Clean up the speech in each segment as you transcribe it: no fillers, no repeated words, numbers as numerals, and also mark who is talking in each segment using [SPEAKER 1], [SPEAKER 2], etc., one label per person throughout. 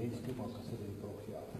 [SPEAKER 1] lens toe, maar kan sit die proksie af.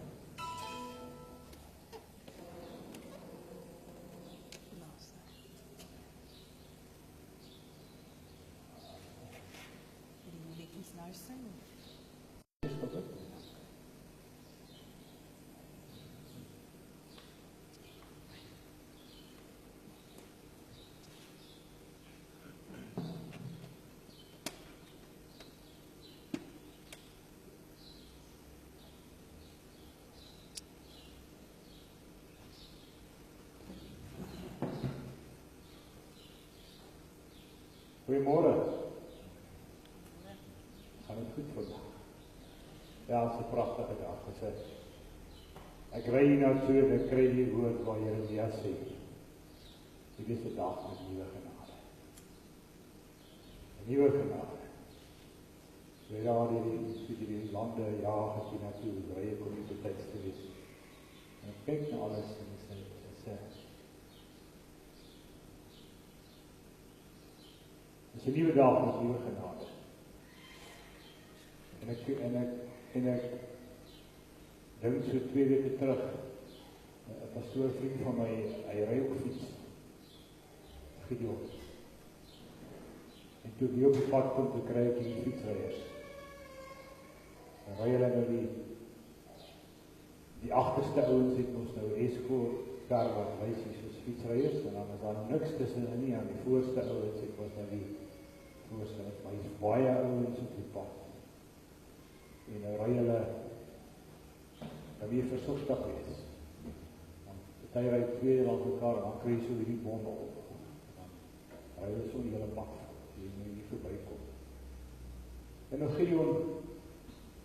[SPEAKER 1] Goeiemôre. Gaan het goed vandag? Ja, het is 'n pragtige dag gesê. Ek ry hier nou toe en ek kry die woord waar Jeremia sê. Dit is 'n dag met nuwe genade. 'n Nuwe genade. Jy daar die lande jaag as jy na toe ry kom jy tot tyd te wees. En ek kyk na alles en ek sê dit is 'n nuwe dag met nuwe genade. En ek dink so 2 weke terug, 'n pastoor vriend van my, hy ry op fiets. Gideon. En toe die op die pad kom, toe kry ek die fietsryers. Dan ry hulle nou die agterste ouens het ons nou Esco kar wat wys hier soos fietsryers, en dan is daar niks tussenin nie, aan die voorste ouens het ons nou die voorste, maar hier is baie ouens op die pad. En nou ry hulle, dan weer versigtig wees. Dan ry 2 langs mekaar, en dan kry jy so hierdie bonde op. Dan ry hulle so die hele pad, jy moet hier voorbij kom. En nou Gideon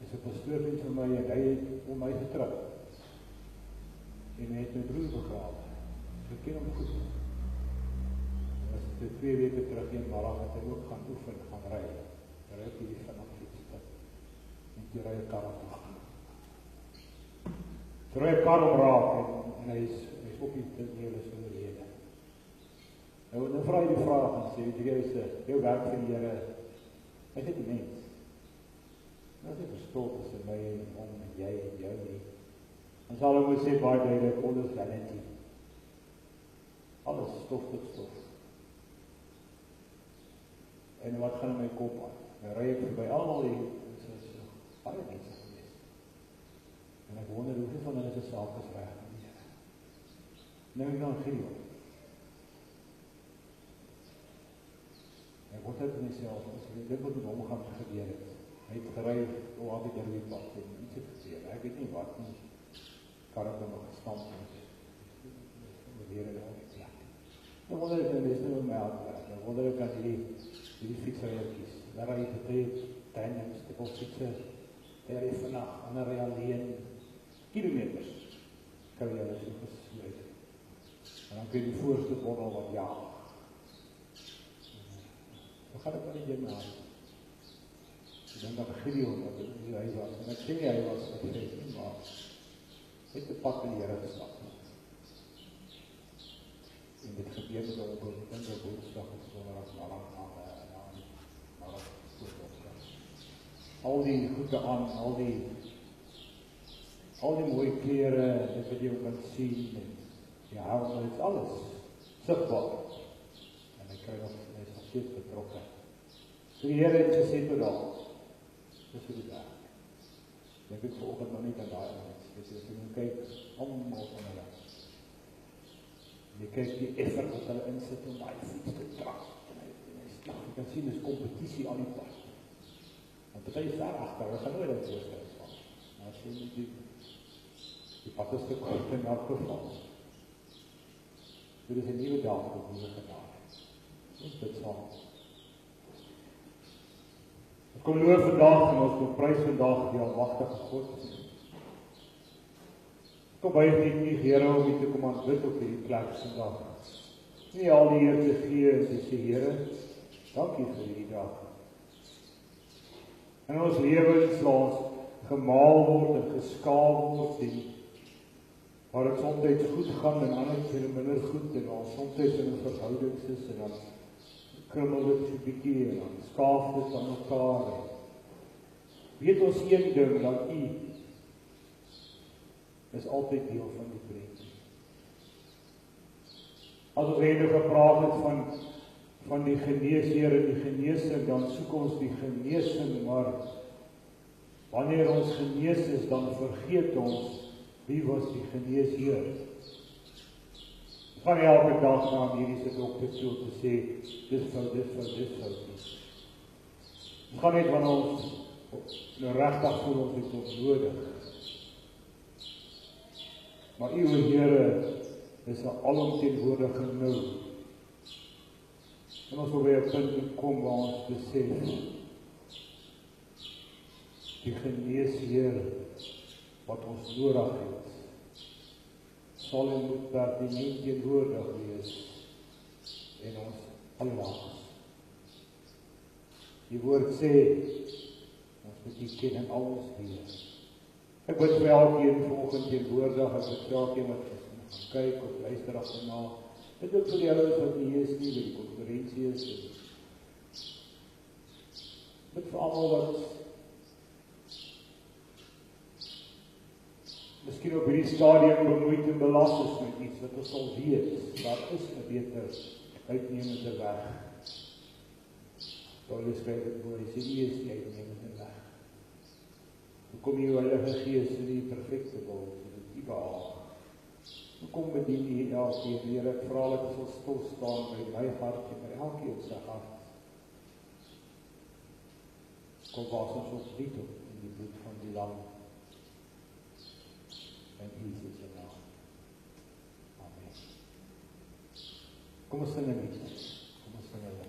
[SPEAKER 1] is 'n pastoorvriend van my, en hy het om my getrou. En hy het my broer begrawe. Ek ken hom goed. En as het 2 weke terug een middag het hy ook gaan oefen, gaan ry. Hy ry op die vanaf fiets. En die ry 'n kar omraak. Toe ry 'n kar omraak en hy is op die toneel is oorlede. Nou vra hy die vraag en sê, jou werk vir die Here, hy sê die mens. Nou is hy verskil tussen my en hom en jy en jou nie. Dan sal hy moet sê baie duidelik, all is vanity. Alles stof tot stof. En wat gaan in my kop aan? Nou ry ek verby almal die baie mense gewees. En ek wonder hoeveel van hulle se sake is reg aan die Here. Nou ek dan Gideon. Ek word uit myself, as ek dit wat met hom gaan gebeur het. Hy het gery oor al die derby pad en iets het gesê. Ek weet nie wat nie. Karre nog gestamp het. Die Here het al gesê. Nou wonder ek is nou my hart. Nou wonder ek as hierdie fietsryertjies. Daar ry jy tydens te op fietsen. Daar is vanaf, ander ry alleen kilometers. Kan jy hulle so gesluit. En dan kun jy die voorste bordel wat jaag. Dan gaan ek maar nie na. Ek dink dat Gideon, wat hy was. En ek sê hy was, ek sê nie, maar het die pad in die Here gestap. En dit gebeur met op die woensdag of donderdag al die goede aan, al die mooie klere, dit wat jy kan sien, en ja, dit is alles sigbaar. En ek kry nog, hy is nog steeds betrokken. So die Here het gesê tot daar, dis vir die dag. Denk ek vanoggend nog niet aan daai mens, jy moet kyk, allemaal van hulle. Jy kyk die effort wat hulle insit om die fiets te trap. Jy kan sien, dis competitie aan die pad. Want dit is daar achter, we gaan nooit uit voorstel van. Maar as jy die pad is te kort en elk geval. Dit is 'n nuwe dag op nuwe genade. Ons bid saam. Ek kom loof vandag en ons kom prys vandag die almagtige God. Kom by die Here om U te kom aanbid op hierdie plek vandag. Nie al die eer te gee en te sê Here, dankie vir hierdie dag. En ons lewens laat gemaal word en geskaal word en waar het soms goed gaan en ander keer minder goed en waar soms in verhoudings is en dan krummel dit so bietjie en dan skaaf dit aan mekaar. weet ons een ding, dat U is altyd deel van die prent. As ons nou gepraat het van die geneesheer en die genesing, dan soek ons die genesing, maar wanneer ons genees is, dan vergeet ons, wie was die geneesheer? Ons gaan nie elke dag na mediese dokter toe te sê, dis fout. Ons gaan net wanneer ons nou regtig voel ons het ons nodig. Maar U, Here, is 'n alomteenwoordige nou. En ons wil by 'n punt kom waar ons besef, die geneesheer wat ons nodig het, sal en moet pertinent teenwoordig wees en ons almal. Die woord sê, ons moet die ken en al ons wees. Ek bid vir elkeen vanoggend teenwoordig, as ek vir elkeen wat kyk of luister agterna. Dit ook vir die ouens wat nie is nie, by die konferensie is. Bid vir almal wat miskien op hierdie stadium bemoeid en belas is met iets wat ons sal weet, daar is 'n beter uitnemende weg. Paulus skryf dit voor, hy sê, U is die uitnemende weg. Hoe kom U Heilige Gees in die perfekte wil, sodat U behaag? Hoe kom bedien U elkeen, Here, ek vra dat U sal stil staan by my hart en by elkeen se hart. Kom was ons opnuut op in die bloed van die Lam. En Jesus se naam. Amen. Kom ons sing 'n lied. Kom ons sing 'n lied.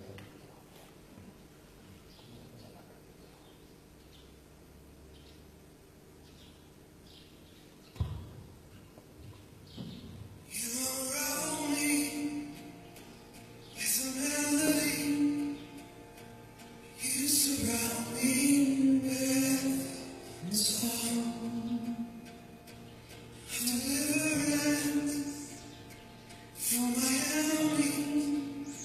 [SPEAKER 2] For my enemies.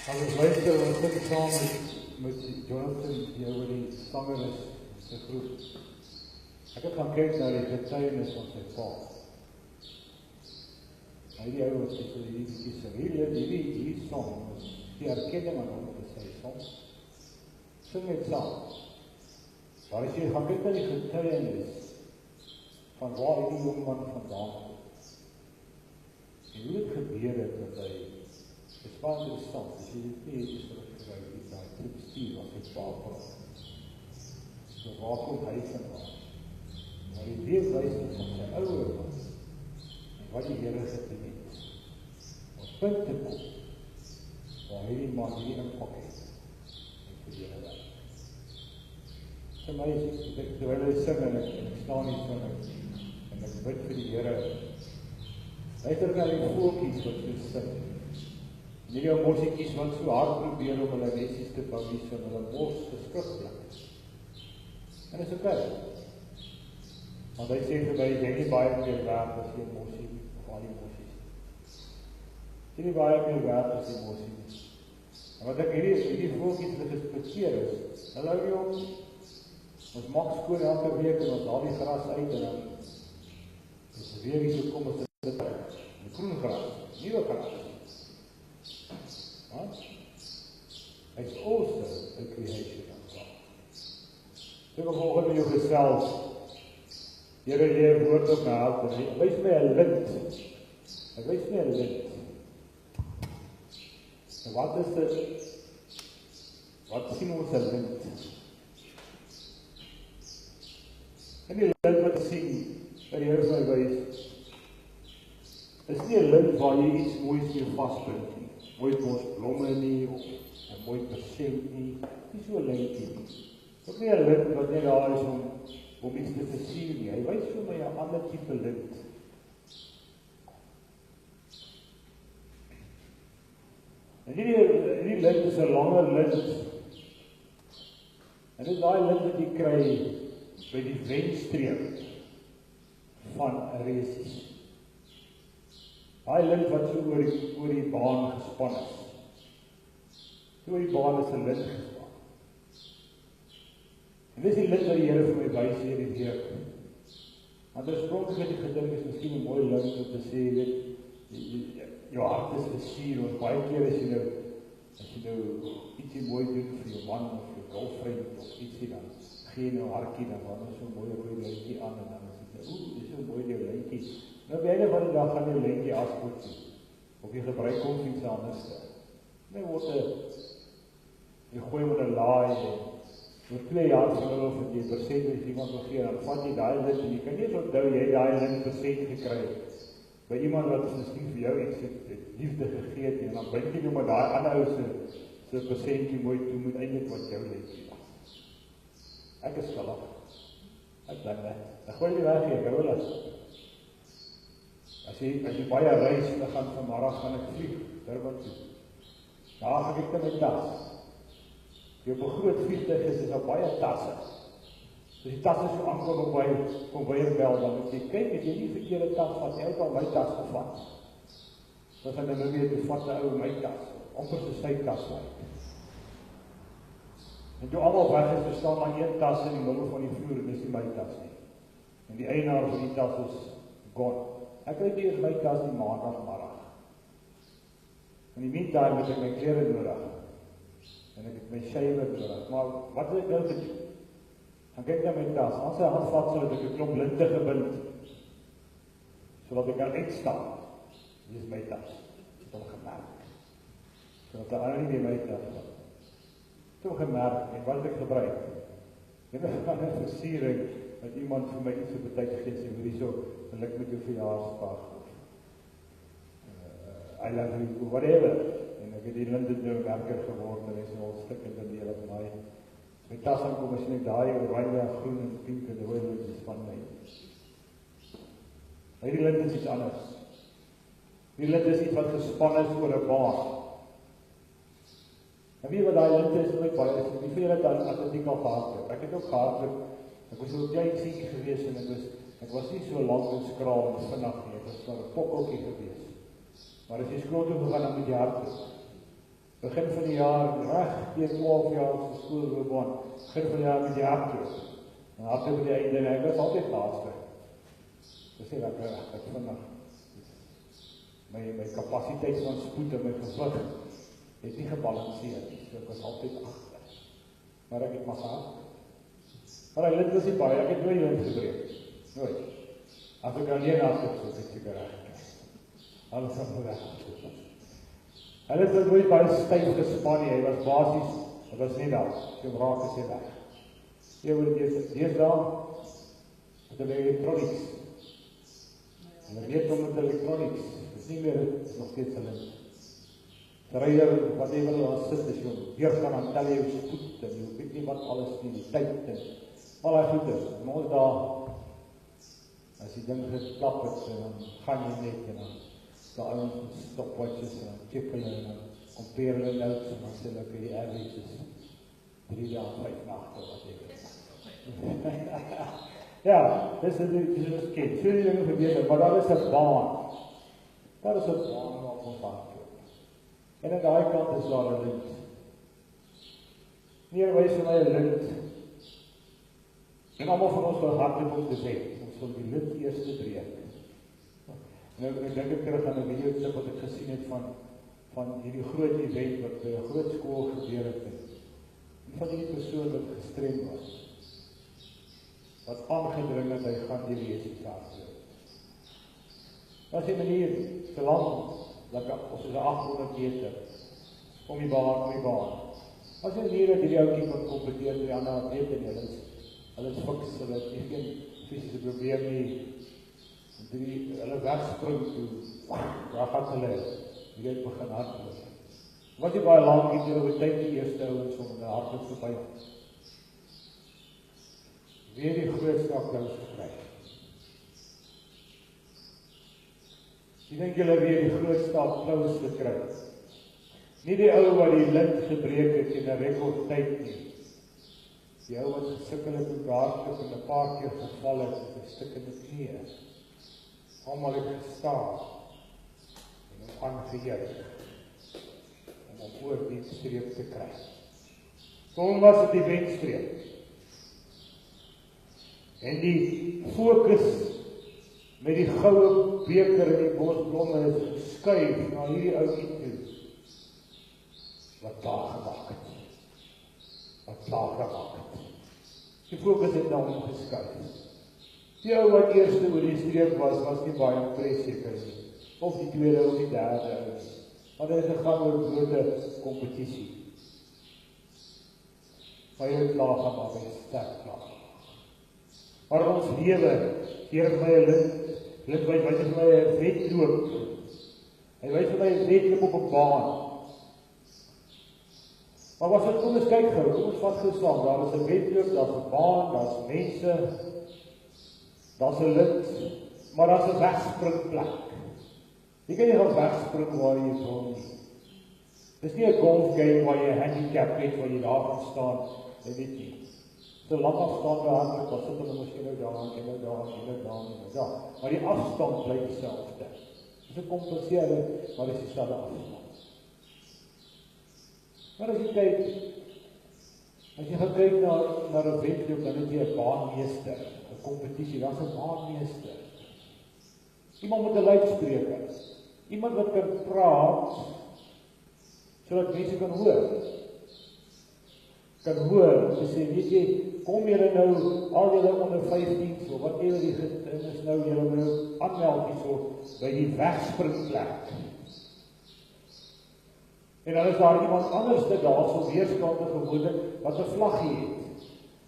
[SPEAKER 1] As ons luister, ons sit saam met Jonathan, die oor die sangeres se groep. Ek het gaan kyk na die getuienis van sy pa. Hy die ou wat sê hierdie song, die erkenning aan hom is sy song. Sing het saam. Maar as jy gaan kyk na die getuienis van waar die jongman vandaan kom, en hoe het gebeur het dat hy is baie interessant, as jy dit nie is teruggeruid, die daai bestuur wat het baie praat. So waar kom hy vandaan? Maar die leefwysheid van sy ouer was, en wat die Here gedoen het, op punt te kom, waar hierdie man hierdie impak het, en vir die Here werk. Vir my is ek terwyl hy sing, en ek staan nie so, en ek bid vir die Here, luister na die voeltjies wat so sing, nie die mosiekies wat so hard probeer om hulle nesies te bou, nie so hulle mos geskriftlik. En is oké. Want hy sê vir my, jy nie baie meer waard as die mosie, of al die mosies. Jy nie baie meer waard as die mosie. En wat ek hierdie voeltjies gespekteer is, hulle hou nie om, ons maak skoon elke week, en ons haal die gras uit, en dan is weer hier so kom, as dit die groen gras, nieuwe gras. It's also a creation of God. Ek wil volgende met jou gesels. Here, jy woord op my hart, en hy wys my 'n lint. Hy wys my 'n lint. En wat is dit? Wat sien ons 'n lint? En die lint wat ek sien, wat die Here vir my wys, is nie 'n lint waar jy iets moois mee vasbind nie. Mooi blomme nie, of 'n mooi persent nie, nie so 'n lintjie nie. Ook nie 'n lint wat net daar is om iets te versier nie. Hy wys vir my 'n ander tipe lint. En hierdie lint is 'n langer lint. En dit is daai lint wat jy kry by die wenstreep van 'n resies. Daai lint wat so oor die baan gespan is. So oor die baan is 'n lint gespan. En dis die lint wat die Here vir my wys hierdie week. Want oorspronklik het ek gedink is miskien 'n mooi lint om te sê, jou hart is versier, want baie keer as jy nou ietsie mooi doen vir jou man of jou girlfriend of ietsie, dan gee jy nou hartjie, dan word so 'n mooi rooi lintjie aan, en dan is dit, dis so mooi jou lintjie. Nou by einde van die dag gaan jou lintjie afspoed toe, of jy gebruik kom iets anders. Nou word jy gooi met 'n laai, oor 2 jaar verloor van die persent wat iemand wil gee, dan vat jy daai lint, en jy kan nie onthou jy daai lint persent gekry by iemand wat miskien vir jou iets liefde gegee het, en dan bring jy nou met daai ander ou se persentjie mooi toe, moet eintlik wat jou lintjie was. Ek is skuldig. Ek dink net. Dan gooi jy weg hier, Carola. As jy baie reis, dan gaan vanmiddag gaan ek vlieg, Durban toe. Daar gaan ek met my tas. Jy op 'n groot vliegtuig is daar baie tasse. So die tasse so aankom op by Conveyor-belt, dan moet jy kyk, as jy nie verkeerde tas vat, jy het al my tas gevat. Dan gaan hulle weer te vat 'n ou my tas, amper so sy tas uit. En toe almal weg is, staan maar een tas in die middel van die vloer, en dis nie my tas nie. En die eienaar van die tas is gone. Ek kry eers my tas die maandagmiddag. In die meantime het ek my klere nodig. En ek het my shaver nodig. Maar wat het ek nou gedoen? Dan kyk na my tas. Aan sy hand vat, sodat ek 'n klomp linte gebind, sodat ek kan uitstaan. Dit is my tas. Het hom gemerk. So dat hy nie my tas was. Het hom gemerk, en wat ek gebruik. En dan gaan een versiering, dat iemand vir my iets op betek gees, en hoe die so, wil ek met jou verjaarsdag, I love you, whatever. En ek het die lint nou werker geworden, en is nou al stikkend in die hele maai. My tas aankom, as ek daai oranje, groen en pink en rooi is van my. Maar die lint is iets anders. Die lint is iets wat gespan is oor 'n baan. En wie wat daai lint is, my baie is, wie veel het aan atletiek al gehardloop. Ek het ook gehardloop. Ek was so 'n klein seentjie gewees en ek was nie so lank en skraal en vinnig nie. Ek was maar 'n pokkeltjie gewees. Maar as jy skool toe gegaan, dan moet jy hardloop. Begin van die jaar, reg teen 12 jaar se skoolloopbaan, begin van die jaar met die hardloop. En hardloop by die einde, en ek was altyd laaste. Dis nie dat ek vinnig. My kapasiteit van spoed en my gewig het nie gebalanseer nie. So ek was altyd agter. Maar ek het maar gehad. Maar hy lint was nie baie, ek het nooit lint gebreek. Nooit. As ek alleen hardloop, so ek seker reg. Alles van reg. Hy het nooit baie styf gespan nie, hy was basies, hy was nie daar, so raak is hy weg. Jy wil deesdae, met die elektronics. En ek weet om met elektronics, dit is nie meer, het is nog steeds hulle. Rijder, wat jy wil aan sit, is jy weer gaan aan tel jou spoed, en jy weet nie wat alles nie, die tyd, en al die goede. En ons daar, as die ding geklap het, en dan gaan jy net, en dan daar ouens stopwatches en check hulle en dan compare hulle notes en dan sê hulle vir die averages 3 dae, 5 nagte wat ek weet. Ja, dis is kind. So die dinge gebeur, maar daar is 'n baan. Daar is 'n baan op ons pad. En aan daai kant is daar 'n lint. Hier wys vir my 'n lint. En almal van ons wil hardloop om te sê, ons wil die lint eers breek. Nou, ek dink ek terug aan 'n video klip wat ek gesien het van hierdie groot event wat by 'n groot skool gebeur het. En van hierdie persoon wat gestrem was. Wat aangedring het, hy gaan die leesingsaksie. Was die manier te lang, ons is 800 meter, om die baan. As jy manier dat hierdie oukie kan kompeteer met die ander atlete nie, hulle is fiks, hulle het nie geen fisiese probleem nie, hulle wegspring toe, daar gaat hulle, die het begin hardloop. Wat die baie lang het, hulle tyd die eerste ouens om die hardloop te by. Weer die grootste applaus gekry. Ek dink julle weer die grootste applaus gekry. Nie die ou wat die lint gebreek het in 'n rekordtyd nie. Die ou wat gesukkel het met hardloop en 'n paar keer geval het met 'n stuk in die knie. Almal het gestaan en hom aangejuig om op oor die streep te kry. Kom was dit die wenstreep. En die fokus met die goue beker en die bosblomme is geskuif na hierdie ouetjie toe. Wat daar gemaak het. Die fokus het na hom geskuif. Die ou wat eerste oor die streep was nie baie impressief nie. Of die tweede of die derde ou. Want hy het gegaan oor grote kompetisie. Maar hy het klaar gemaak, hy is sterk klaar. Maar ons lewe, hier vir my 'n lint wys vir my 'n wedloop. Hy wys vir my 'n wedloop op 'n baan. Maar was dit, kom ons kyk gou, kom ons vat gou saam, daar is 'n wedloop, daar is 'n baan, daar is mense, daar's 'n lint, maar daar's 'n wegspringplek. Jy kan nie gaan wegspring waar jy wil nie. Dis nie 'n golfgame waar jy 'n handicap het, waar jy daar gaan staan, jy weet nie. So lang afstand hardloop, dan sit hulle miskien nou daar. Maar die afstand bly dieselfde. Dis 'n kompenseer, maar dis dieselfde afstand. Maar as jy gaan kyk na 'n wedloop, dan het jy 'n baanmeester, 'n kompetisie, daar's 'n baanmeester. Iemand met 'n luidspreker, iemand wat kan praat, sodat mense kan hoor. Kan hoor, te sê, weet jy, kom julle nou, al julle onder 15, so wat ewe die is nou, julle moet nou aanmeld hierso by die wegspringplek. En dan is daar iemand anders daar, so weerskante gewoonlik, wat 'n vlaggie het.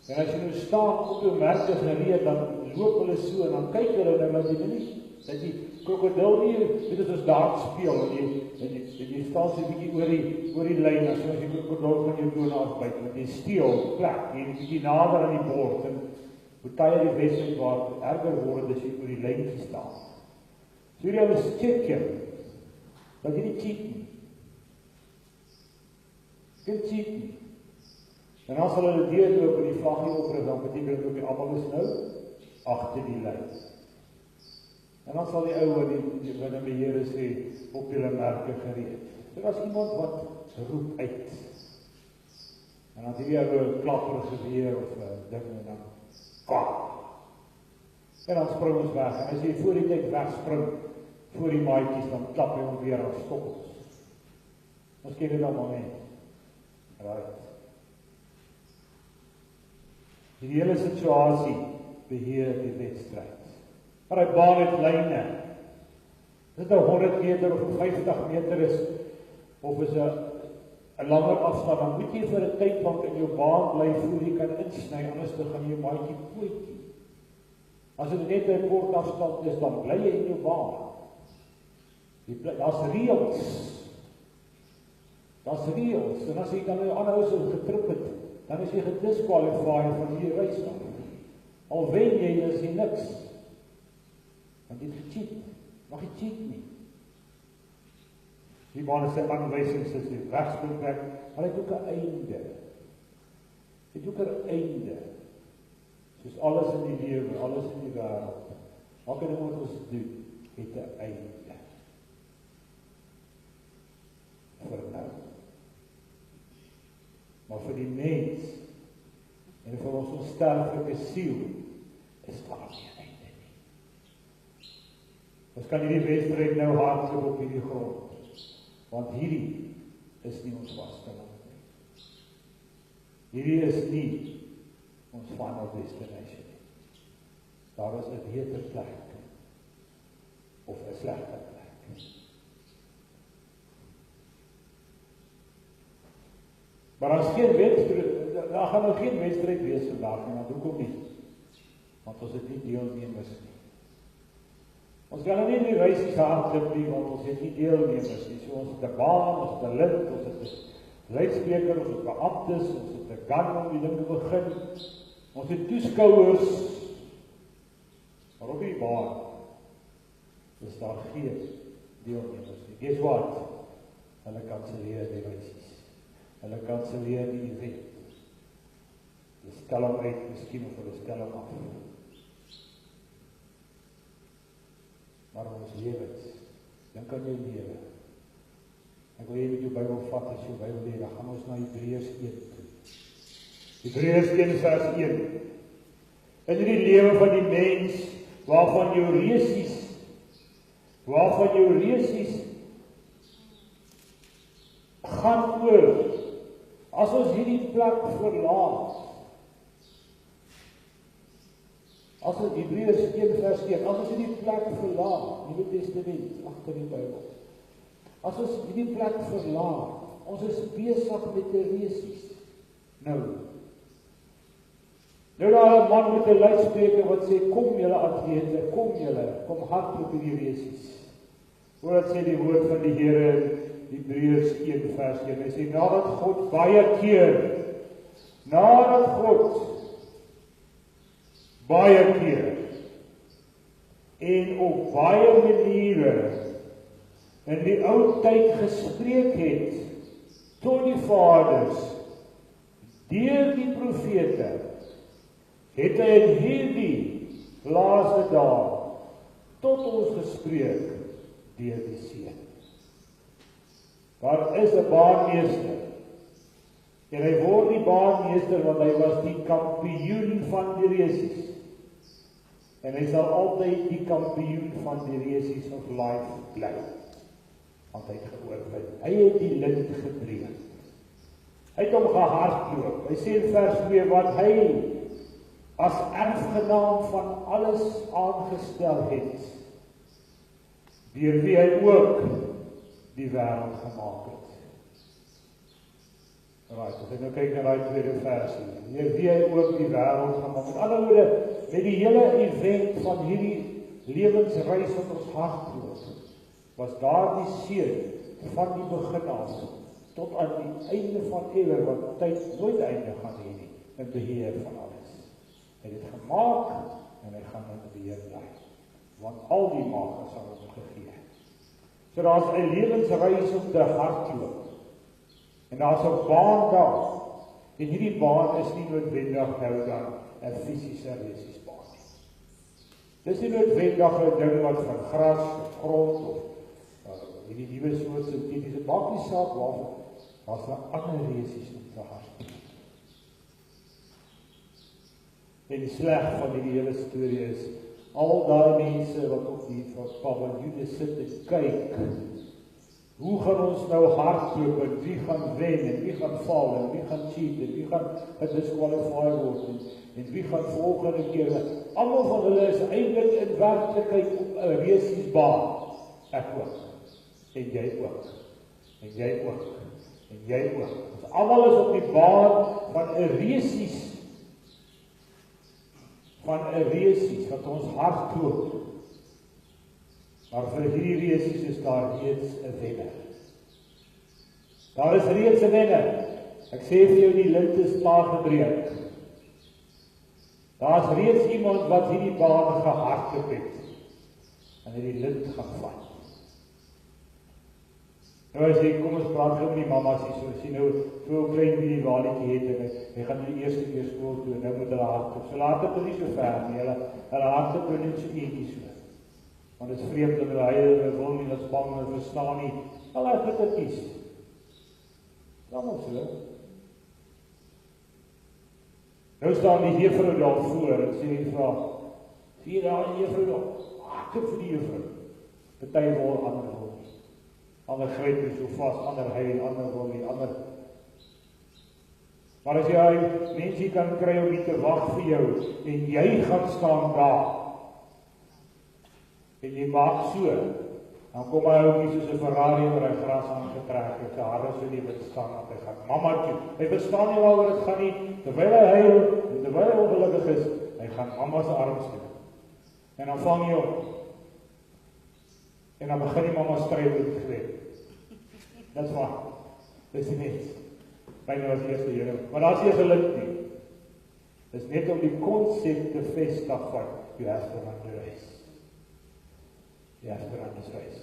[SPEAKER 1] En as jy nou staan op jou merke gereed, dan loop hulle so, en dan kyk hulle nou, dat die krokodil nie, dit is as daar speel, en jy staan so 'n bietjie oor die lyn, as jy krokodil van jou tone afbyt, want jy steel plek, jy is bietjie nader aan die bord, en baie die wedstryd waar erger word, as jy oor die lyn staan. So jy moet check jy, dat jy nie cheat nie. Geen cheat nie. En as hulle die deur loop en die vlaggie oprig, dan beteken dit ook die almal is nou agter die lyn. En dan sal die ou wat die beheerder sê, op julle merke gereed. Dit was iemand wat roep uit. En dan het die ou 'n klapper geweer of 'n ding en dan kwak. En dan spring ons weg. En as jy voor die tyd wegspring, voor die maatjies, dan klap hy hom weer aan stokkels. Ons ken dit allemaal nie. Right. Die hele situasie beheer die wedstryd. Maar die baan het lyne. As dit nou 100 meter of 50 meter is, of is 'n langer afstand, dan moet jy vir 'n tydbank in jou baan bly voor jy kan insny, anders dan gaan jy jou maatjie pootjie. As dit net 'n kort afstand is, dan bly jy in jou baan. Daar's reëls. Daar's reëls, en as jy dan nou aanhou so getrip het, dan is jy gediskwalifieer van die reis af. Al wen jy, is jy niks. Want jy het gecheat. Mag jy cheat nie. Die baan is sy aanwysings is die wegspringplek, maar hy het ook 'n einde. Hy het ook 'n einde. Soos alles in die lewe, alles in die wêreld. Elke ding wat ons doen, het 'n einde. Vir nou. Maar vir die mens, en vir ons onsterflike siel, is daar nie 'n einde nie. Ons kan hierdie wedstryd nou hardloop op hierdie grond, want hierdie is nie ons vaste land nie. Hierdie is nie ons final destination nie. Daar is 'n beter plek, of 'n slegte plek. Maar as geen wedstryd, daar gaan nou geen wedstryd wees vandag nie, want hoekom nie? Want ons het nie deelnemers nie. Ons kan nou nie die reisies hardloop nie, want ons het nie deelnemers nie. So ons het 'n baan, ons het 'n lid, ons het 'n luidspreker, ons het beamptes, ons het 'n gun om die ding te begin. Ons het toeskouers. Maar op die baan is daar geen deelnemers nie. Guess what? Hulle kanselleer die reisies. Hulle kanselleer die event. Hulle stel hom uit, miskien of hulle stel hom af. Maar ons lewens, dink aan jou lewe. Ek wil jy met jou Bybel vat as jou Bybel lewe, dan gaan ons na Hebreërs 1 toe. Hebreërs 1 vers 1. In die lewe van die mens, waarvan jou resies gaan oor. As ons hierdie plek verlaat, as ons Hebreërs 1 vers 1, as ons hierdie plek verlaat, Nuwe Testament, agter die Bybel, as ons hierdie plek verlaat, ons is besig met die resies. Nou daar 'n man met 'n luidspreker wat sê, kom julle atlete, kom hardloop hierdie resies. Wat sê die woord van die Here in Hebreërs 1 vers 1, hy sê, nadat God baie keer en op baie maniere in die ou tyd gespreek het tot die vaders deur die profete, het hy in hierdie laaste dae tot ons gespreek deur die Seun. Daar is 'n baanmeester, en hy word die baanmeester want hy was die kampioen van die resies. En hy sal altyd die kampioen van die resies of life bly, want hy het geoorwin. Hy het die lint gebreek. Hy het hom gehardloop. Hy sê in vers 2, wat hy as erfgenaam van alles aangestel het, deur wie hy ook die wêreld gemaak het. Right, as ek nou kyk na die tweede versie, deur wie hy ook die wêreld gemaak het. Met ander woorde, met die hele event van hierdie lewensreis wat ons hardloop, was daar die seun van die begin af, tot aan die einde van eeuwe, wat tyd nooit einde gaan hê nie, in beheer van alles. Hy het dit gemaak, en hy gaan in beheer bly. Want al die mag is aan hom gegee. So daar is 'n lewensreis om te hardloop. En daar is 'n baan daar. En hierdie baan is nie noodwendig nou dan 'n fisiese resiesbaan nie. Dis nie noodwendig 'n ding wat van gras, of grond, of hierdie nuwe soort sintetiese, maak nie saak waarvan, daar's 'n ander resies om te hardloop. En die sleg van die hele storie is, al daai mense wat op die paviljoene sit en kyk, hoe gaan ons nou hardloop, en wie gaan wen, en wie gaan val, en wie gaan cheat, en wie gaan gedisqualify word, en wie gaan volgende keer, almal van hulle is eintlik in werklikheid op 'n resiesbaan. Ek ook, en jy ook, en jy ook, en jy ook. Ons almal is op die baan van 'n resies, wat ons hardloop. Maar vir hierdie resies is daar reeds 'n wenner. Daar is reeds 'n wenner. Ek sê vir jou, die lint is klaar gebreek. Daar is reeds iemand wat hierdie baan gehardloop het, en hy die lint gaan vat. Nou as jy, kom ons praat gou met die mammas hier, so sien nou, so 'n klein bietjie waletjie het, en hy gaan die eerste keer skool toe, en nou moet hulle hardloop. So laat het nie so ver nie, hulle hardloop net so eentjie so. Want dit is vreemd, dat hulle wil nie, dat span, hulle verstaan nie, hulle het dit kies. Dan moet so. Nou staan die juffrou daar voor, en sê die vraag, sien jy daar die juffrou daar? Hardloop vir die juffrou. Party wil, ander wil nie. Ander gryp jy so vast, ander huil, ander wil nie, ander. Maar as jy mensie kan kry om nie te wag vir jou, en jy gaan staan daar, en jy maak so, dan kom hy ook nie soos 'n Ferrari oor hy gras aangetrek, en sy harde so nie verstaan, dat hy gaan mamma toe. Hy verstaan nie waaroor dit gaan nie, terwyl hy huil, en terwyl hy ongelukkig is, hy gaan mamma se arms toe. En dan vang hy op. En dan begin die mamma stryd met die greep. Dis waar. Dis nie net. Byna was die eerste Here. Maar daar is nie geluk nie. Dis net om die konsep te vestig van jy have to run the race. Jy have to run this race.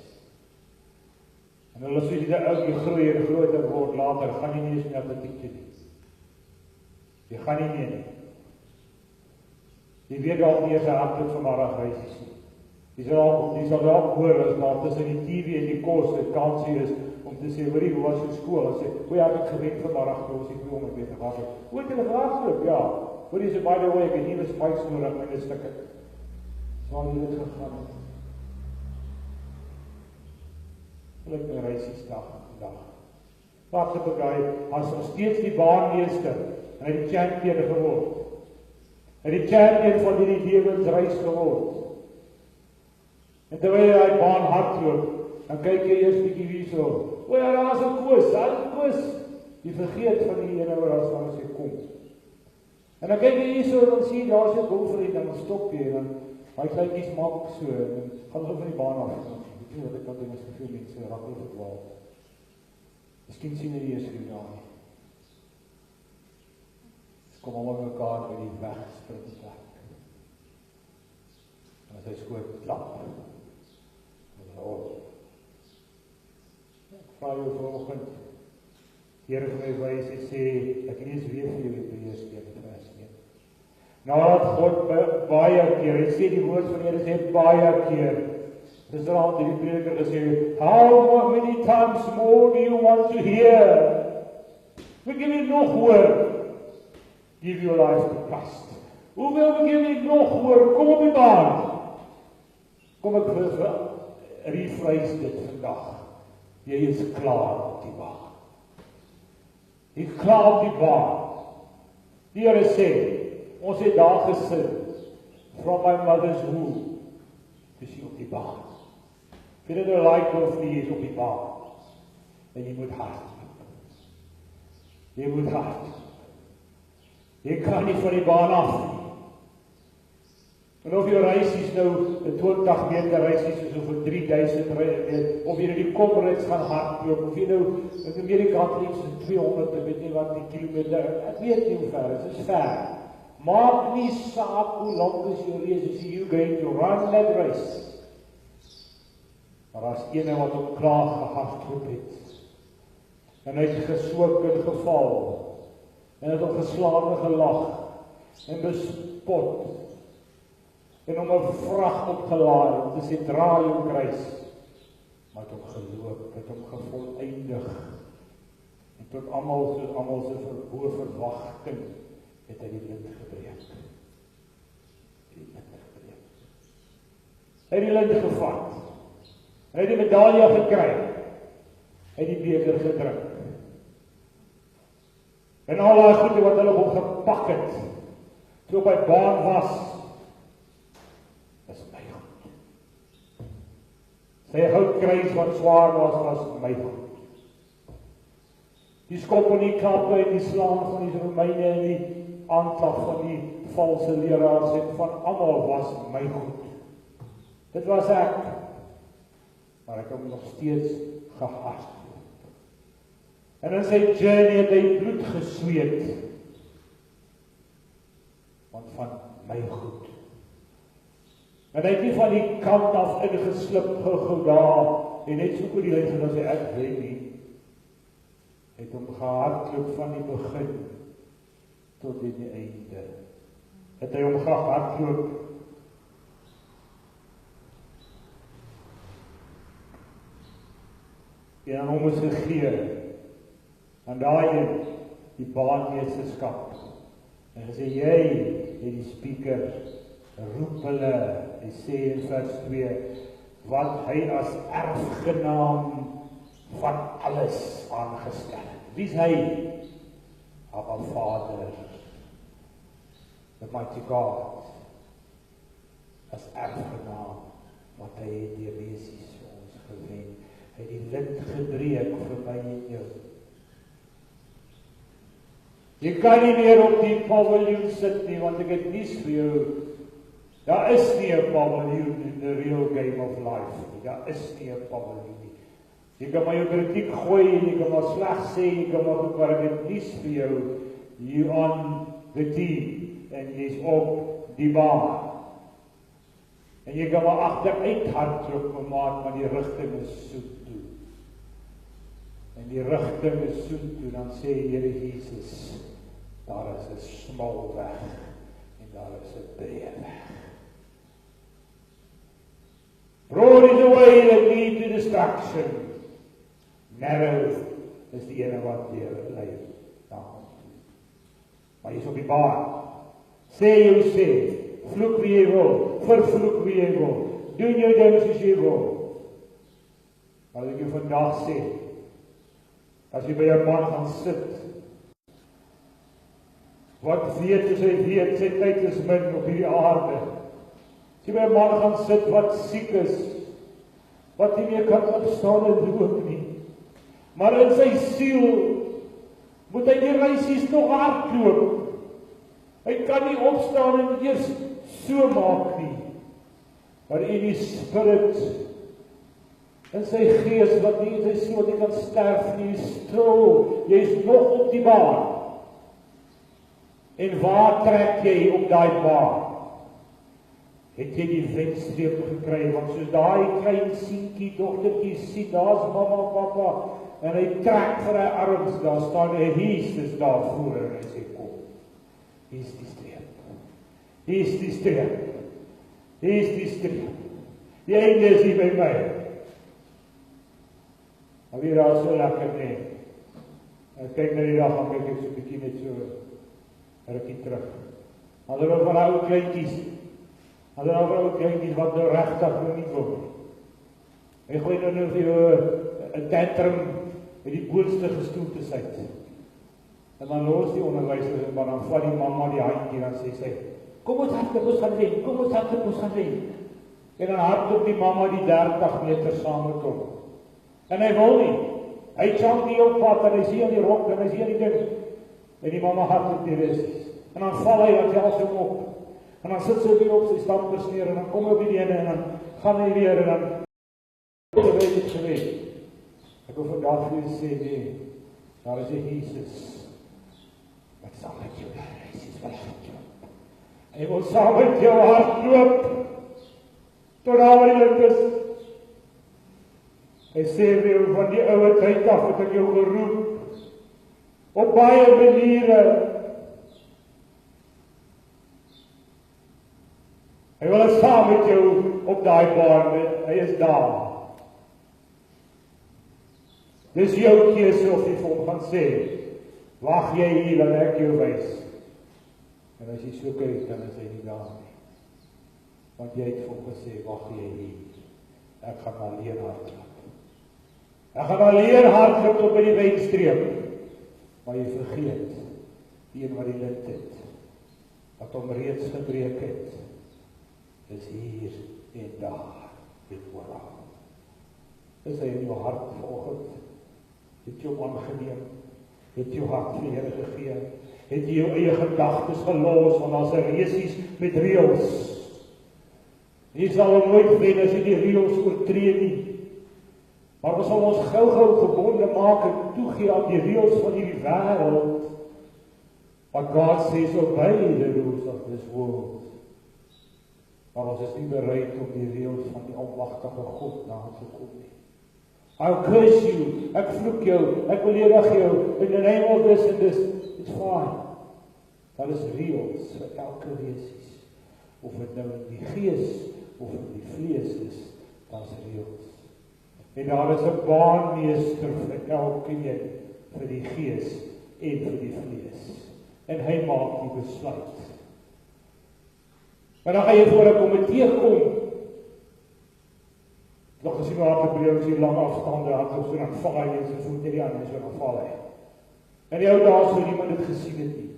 [SPEAKER 1] En hulle sê jy ou groei en groter word later, gaan jy nie eens meer atletiek doen nie. Jy gaan nie meer nie. Jy weet dalk nie eens hardloop vanmiddag huisies nie. Jy sal dalk hoor as daar tussen die TV en die kos 'n kansie is om te sê, hoorie, hoe was jou skool? En sê, hoe ek het gewen vanmiddag, toe was ek 200 meter hardloop. Hoe het jy gehardloop? Ja. Hoorie, sê, by the way, ek het nuwe spikes nodig met 'n stukke. Sal jy dit gegaan het? Gelukkig 'n reisies dag. Wat het hy as nog steeds die baanmeester en hy die champion geword. Hy die champion van hierdie lewensreis geword. En terwyl hy baan hardloop, dan kyk jy eers bietjie hierso. O ja, daar is 'n koers, Jy vergeet van die ene waar as dan as jy kom. En dan kyk jy hierso en dan sien jy daar is 'n golfvriend, dan stop jy en dan hy kleintjies maak so en gaan hulle van die baan af. Weet jy wat ek kan doen as veel mense raak oorgedwaal. Miskien sien jy die eers hier daar nie. Kom almal mekaar by die weg sprintplek. En as hy skoot klap. Ek vra jou vanoggend, Here vir my wys en sê, ek lees weer vir jou Hebreërs 1 vers 1. Nadat God baie keer, hy sê die woord van die Here sê baie keer, dis al die prediker gesê, how many times more do you want to hear? Wil jy nog hoor? Give your life to Christ. Hoeveel wil jy nog hoor? Kom op die baan. Kom ek rephrase dit vandag. Jy is klaar op die baan. Jy is klaar op die baan. Die Here sê, Ons het daar gesit, from my mother's womb, dis hier op die baan. If jy dit like of nie, is op die baan. En jy moet hardloop. Jy moet hardloop. Jy kan nie van die baan af nie. En of jou reisies nou 'n 20 meter reisies is of 'n 3000 of jy nou die Comrades gaan hardloop, of jy nou in Amerika liefs 200, ek weet nie wat die kilometer, ek weet nie hoe ver, dit is ver. Maak nie saak hoe lank is jou reis, as you going to run that race. Maar as ene wat hom klaar gehardloop het, en hy het geswik en geval, en het hom geslaan en gelag, en bespot, en om 'n vrag opgelaai, om te sê, dra jou kruis, maar het hom geloop, het hom gevoleindig, en tot almal se verhoë verwagting, het hy die lint gebreek. Hy het die lint gevat, hy het die medalje gekry, hy het die beker gedrink, en al die goede wat hulle op hom gepak het, toe op hy baan was, is my goed. Sy houtkruis wat swaar was my goed. Die skop in die kappe en die slaan van die Romeine en die aanklag van die valse leraars en van almal was my goed. Dit was ek, maar ek het hom nog steeds gehardloop. En in sy journey het hy bloed gesweet, want van my goed. En hy het nie van die kant af ingeslip gou daar, en net so oor die lyn gegaan sê, ek weet nie, het hom gehardloop van die begin, tot in die einde. Het hy hom gehardloop, en aan hom is gegee, en daai die baanmeesterskap, en gesê, jy het die speaker, roep hulle, hy sê in vers 2, wat hy as erfgenaam van alles aangestel het. Wie is hy? Abba Vader, the mighty God, as erfgenaam, wat hy het die resies vir ons gewen. Hy het die lint gebreek vir my en jou. Jy kan nie meer op die paviljoen sit nie, want ek het nuus vir jou. Daar is nie 'n paviljoen in the real game of life nie. Daar is nie 'n paviljoen nie. Jy kan maar jou kritiek gooi, jy kan maar sleg sê, jy kan maar goed, maar ek het nuus vir jou. You on the team, en jy's op die baan. En jy kan maar agteruit hardloop, my maat, maar die rigting is soontoe. En die rigting is soontoe, dan sê Here Jesus, daar is 'n smal weg, en daar is 'n breë weg. Broad is the way that leads to destruction. Narrow is die ene wat lei daarom. Maar jy is op die baan. Sê jou sê, vloek wie jy wil, vervloek wie jy wil, doen jou dinge soos jy wil. Maar ek jou vandag sê, as jy by jou man gaan sit, wat weet as hy weet, sy tyd is min op hierdie aarde. As jy by jou man gaan sit wat siek is, wat nie meer kan opstaan en loop nie, maar in sy siel moet hy die reisies nog hardloop. Hy kan nie opstaan en eers so maak nie, maar in die spirit, in sy gees, wat nie in sy siel nie kan sterf nie, stil, jy is nog op die baan. En waar trek jy op daai baan? Het jy die wedstreep gekry, want soos daai klein seentjie, dogtertjie sien, daar's mamma, papa, en hy trek vir hy arms, daar staan hy, Jesus daar voor, en hy sê, kom, hier is die streep, hier is die streep, hier is die streep, die einde is hier by my. Maar weer daar so lekker nie, en kyk na die dag, en kyk ek so bykie net so, rukkie terug, maar daar was van ou kleintjies, en dan ook ou kleintjies wat nou regtig nou nie kom. Hy gooi nou vir jou 'n tantrum met die boonste gestoeltes uit. En dan los die onderwysers, maar dan vat die mamma die handjie, dan sê sy, kom ons hardloop gaan wen, kom ons hardloop gaan wen. En dan hardloop die mamma die 30 meter saam met hom. En hy wil nie. Hy chant die op pad, en hy sien die rok, en hy sien die ding. En die mamma hardloop die res. En dan val hy, dan tel sy hom op. En dan sit sy weer op sy stampers neer, en dan kom hy op die ene, en dan gaan hy weer, en dan weet het geweest. Ek wil vandag vir julle sê, nee, daar is 'n Jesus. Wat sal met jou daar? Hy is wel hardloop. Hy wil saam met jou hardloop, tot daar waar jy is. Hy sê weer, van die oude tyd af het ek jou geroep, op baie maniere. Hy wil saam met jou op daai baan, hy is daar. Dis jou keuse of jy vir hom gaan sê, wag jy hier, laat ek jou wys. En as jy so kyk, dan is hy nie daar nie. Want jy het vir hom gesê, wag jy hier, ek gaan alleen hardloop. Ek gaan alleen hardloop tot by die wynstreep. Maar jy vergeet, die een wat die lint het, wat hom reeds gebreek het, is hier en daar, en oral. Is hy in jou hart vanoggend? Het jy hom aangeneem? Het jy jou hart vir die Here gegee? Het jy jou eie gedagtes gelos, want daar's 'n resies met reëls. Jy sal hom nooit wen as jy die reëls oortree nie. Maar ons sal ons gou-gou gebonde maak en toegee aan die reëls van hierdie wêreld. But God says, obey the rules of this world. Maar ons is nie bereid om die reëls van die almagtige God na te kom nie. I'll curse you, ek vloek jou, ek beledig jou, in the name of this and this, it's fine. Daar is reëls vir elke wesies. Of dit nou in die gees, of in die vlees is, daar's reëls. En daar is 'n baanmeester vir elkeen, vir die gees en vir die vlees. En hy maak die besluit. Maar dan gaan jy voor 'n komitee kom. Nog gesien waar die breë is hier lang afstande, hardloop so dan val hy en sy voet nie aan en so dan val hy. En die ou dae sou niemand dit gesien het nie.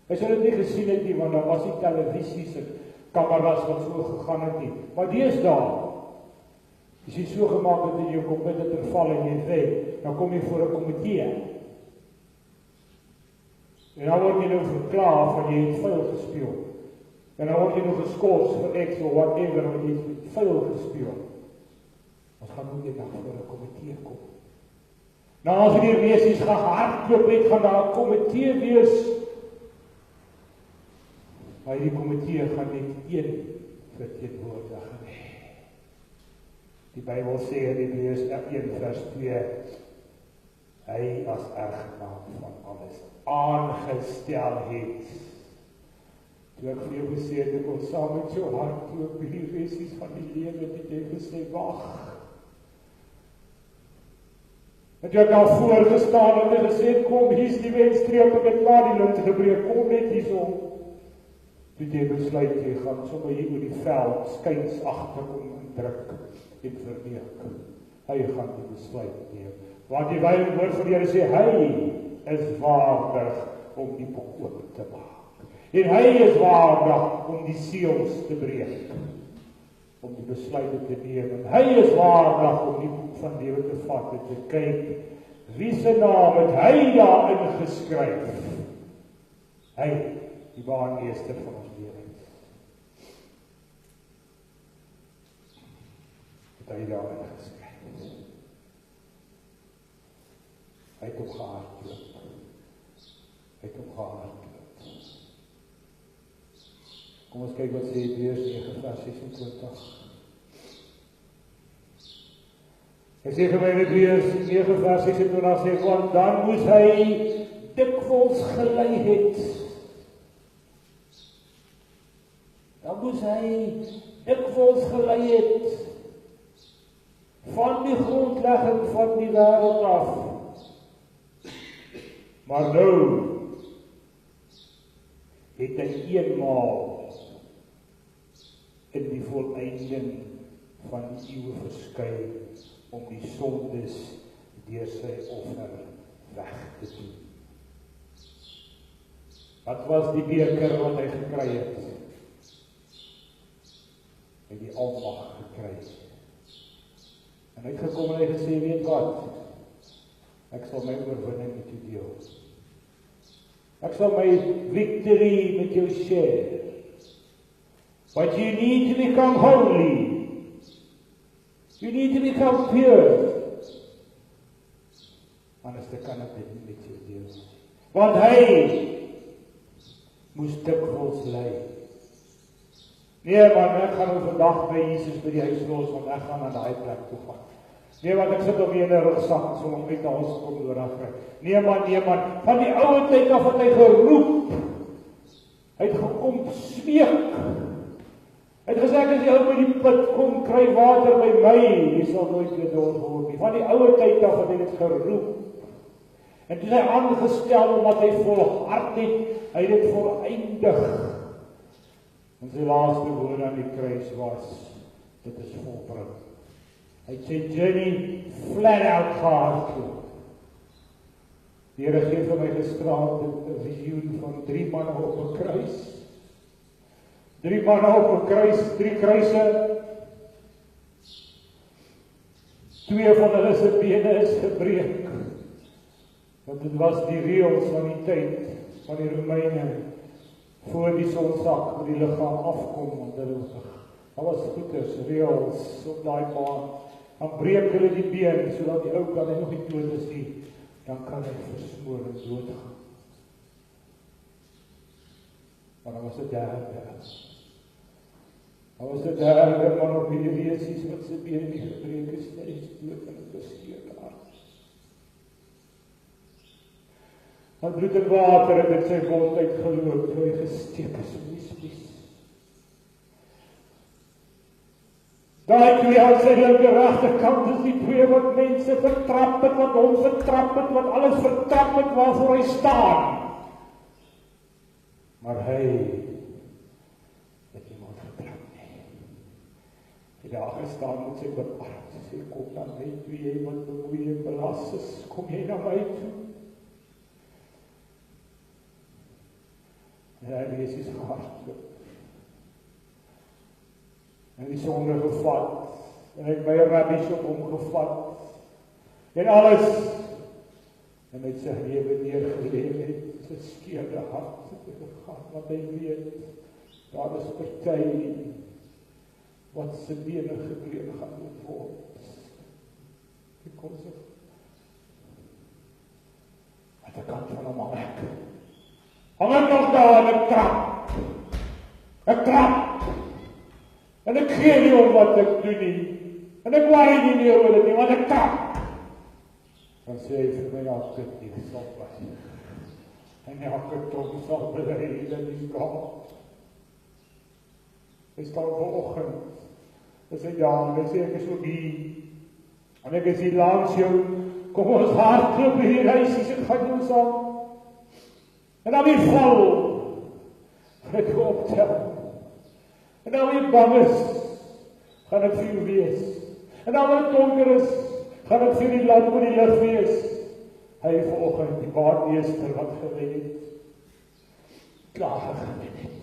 [SPEAKER 1] Hy sou dit nie gesien het nie, want daar was nie televisies en kameras wat so gegaan het nie. Maar deesdae, as jy so gemaak het en jou komputer val en jy wen, dan kom jy voor 'n komitee. En dan word jy nou verklaar van jy het vuil gespeel. En dan word jy nou geskort vir X of whatever, want jy het vuil gespeel. Ons gaan moet jy dan voor 'n komitee kom. Nou as die wesies gehardloop het, gaan daar 'n komitee wees. Maar die komitee gaan net een verteenwoordiger hê. Die Bybel sê in Hebreërs 1 vers 2, hy as eggenoot van alles aangestel het. Toe ek vir jou gesê het, ek wil saam met jou hardloop die wesies van die lewe, het jy gesê, wag. Het jy al voorgestaan en gesê, kom, hier is die wedstreep, ek het klaar die lint gebreek, kom net hierso. Toe jy besluit, jy gaan sommer hier oor die veld, skynsagtig om indruk en verneek. Hy gaan die besluit neem. Want die woord van die Here sê, hy is waardig om die boek oop te maak. En hy is waardig om die seels te breek. Om die besluite te neem. En hy is waardig om die boek van lewe te vat en te kyk. Wie se naam het hy daarin geskryf? Hy, die baanmeester van ons lewens. Het hy daarin geskryf. Hy het hom gehardloop. Hy het hom gehardloop. Kom ons kyk wat sê Hebreërs 9 vers 26. Hy sê vir my Hebreërs 9 vers 26 sê, want dan moes hy dikwels gelei het. Dan moes hy dikwels gelei het van die grondlegging van die wêreld af. Maar nou het hy eenmaal in die volleinding van die eeuwe verskyn om die sondes deur sy offer weg te doen. Wat was die beker wat hy gekry het? Hy het die almag gekry. En hy het gekom en hy het gesê, weet wat? Ek sal my oorwinning met jou deel. Ek sal my victory met jou share. But you need to become holy. You need to become pure. Anders kan ek dit nie met jou deel. Want hy moes dikwels ly. Nee man, ek gaan vandag by Jesus by die huis los, want ek gaan na daai plek toe gaan. Nee man, ek sit op in 'n rugsak, so om uit na ons kom nodig kry. Nee man, van die ou tyd af het hy geroep. Hy het gekom smeek. Hy het gesê, as jy ou by die put kom, kry water by my, jy sal nooit weer dor word nie. Van die ou tyd af het hy dit geroep. En toe hy aangestel, omdat hy volhard het, hy het dit voleindig. En sy laaste woorde aan die kruis was, dit is volbring. Hy het sy journey flat out gehardloop. Die Here gee vir my gisterand 'n visioen van 3 manne op 'n kruis. 3 manne op 'n kruis, 3 kruise. 2 van hulle se bene is gebreek. Want dit was die reëls van die tyd van die Romeine voor die sonsak met die liggaam afkom, want hulle was goeders, reëls op daai baan. Dan breek hulle die been, sodat die ou kan hy nog nie dood is nie, dan kan hy versmoor en doodgaan. Maar dan was dit derde. Dan was dit derde man op die weesies wat sy been nie gebreek is, hy is dood en verskeer daar. Van bloed en water het met sy mond uitgeloop, toe hy gesteek is in die spies. Daai 2 aan sy linkerregterkant is die 2 wat mense vertrap het, wat hom vertrap het, wat alles vertrap het waarvoor hy staan. Maar hy het niemand vertrap nie. Hy het daar gestaan met sy bepaald, sê, kom na my toe, jy wat bemoei en belas is, kom jy na my toe. En hy is iets gehardloop. En die sonde gevat. En hy het my rabbies op hom gevat. En alles. En hy het sy lewe neergelegd het. Sy skeurde hart gegaan. Want hy weet, daar is party wat sy bene gebreek gaan moet word. Because of wat ek kant van hom al ek. Hang ek nog daar en ek trap. Ek trap. En ek gee nie om wat ek doen nie. En ek worry nie meer oor dit nie, want ek trap. Dan sê hy vir my, elke nie sal pas. En elke tong sal beleid in die God. Hy staan vanoggend. Hy sê, ja, en hy sê, ek is ook hier. En ek is hier langs jou. Kom ons hardloop hier, hy sê, ek gaan jou saam. En dan weer val. Ek optel. En dan weer bang is, gaan ek vir jou wees. En dan weer donker is, gaan ek vir die land met die lig wees. Hy vanoggend die baardmeester wat gewen het. Klaar gewen het.